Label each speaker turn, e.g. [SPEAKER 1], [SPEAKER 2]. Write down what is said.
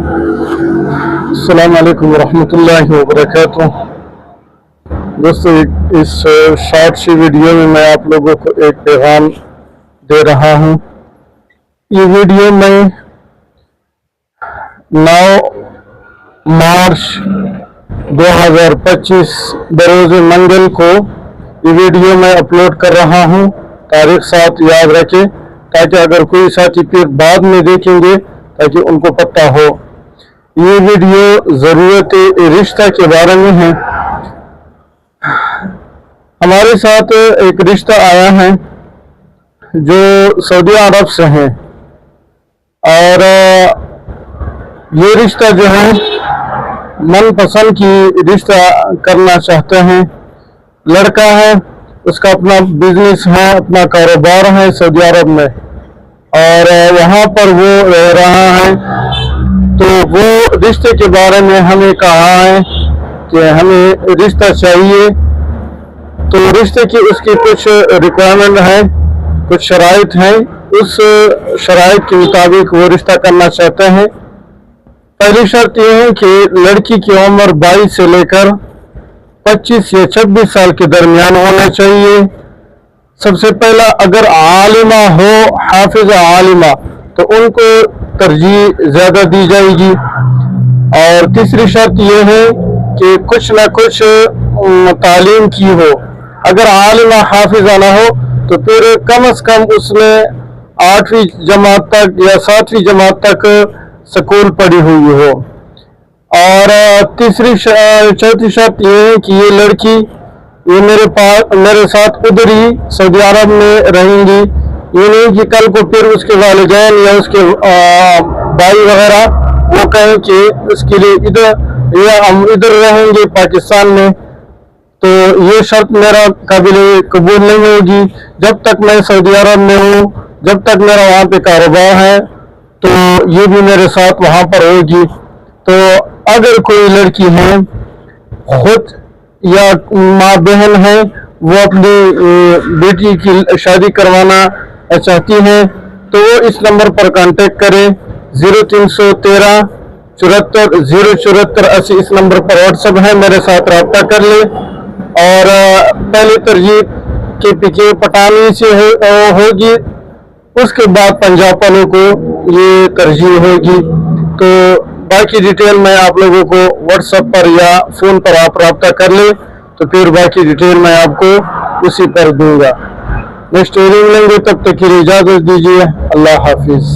[SPEAKER 1] अस्सलाम वालेकुम रहमतुल्लाहि व बरकातुहू। दोस्तों, इस शॉर्ट सी वीडियो में मैं आप लोगों को एक पैगाम दे रहा हूँ। ये वीडियो मैं 9 मार्च 2025 बरोज़ मंगल को ये वीडियो मैं अपलोड कर रहा हूँ। तारीख साथ याद रखें, ताकि अगर कोई साथी फिर बाद में देखेंगे ताकि उनको पता हो। ये वीडियो ज़रूरत रिश्ता के बारे में है। हमारे साथ एक रिश्ता आया है जो सऊदी अरब से है, और ये रिश्ता जो है मनपसंद की रिश्ता करना चाहते हैं। लड़का है, उसका अपना बिजनेस है, अपना कारोबार है सऊदी अरब में, और वहाँ पर वो रह रहा है। तो वो रिश्ते के बारे में हमें कहा है कि हमें रिश्ता चाहिए। तो रिश्ते की उसकी कुछ रिक्वायरमेंट है, कुछ शराइत हैं। उस शराइत के मुताबिक वो रिश्ता करना चाहते हैं। पहली शर्त ये है कि लड़की की उम्र 22 से लेकर 25 या 26 साल के दरमियान होना चाहिए। सबसे पहला, अगर आलिमा हो, हाफिज़ा आलिमा, तो उनको तरजीह ज़्यादा दी जाएगी। और तीसरी शर्त ये है कि कुछ ना कुछ तालीम की हो। अगर आलिमा हाफिज़ा ना हो तो फिर कम से कम उसने 8वीं जमात तक या 7वीं जमात तक स्कूल पढ़ी हुई हो। और चौथी शर्त ये है कि ये लड़की ये मेरे साथ उधर ही सऊदी अरब में रहेंगी। ये नहीं कि कल को फिर उसके वालिदैन या उसके भाई वगैरह वो कहें कि उसके लिए इधर या हम इधर रहेंगे पाकिस्तान में, तो ये शर्त मेरा काबिल कबूल नहीं होगी। जब तक मैं सऊदी अरब में हूँ, जब तक मेरा वहाँ पे कारोबार है, तो ये भी मेरे साथ वहाँ पर होगी। तो अगर कोई लड़की है खुद या माँ बहन है, वो अपनी बेटी की शादी करवाना चाहती हैं, तो वो इस नंबर पर कांटेक्ट करें। 0313 74 074 80 इस नंबर पर व्हाट्सएप है, मेरे साथ रब्ता कर ले। और पहले तरजीह के पटानी से होगी, उसके बाद पंजाब वालों को ये तरजीह होगी। तो बाकी डिटेल मैं आप लोगों को व्हाट्सएप पर या फ़ोन पर आप रब्ता कर ले, तो फिर बाकी डिटेल मैं आपको उसी पर दूंगा। नेक्स्ट वीडियो लेंगे, तब तक के लिए इजाज़त दीजिए। अल्लाह हाफिज़।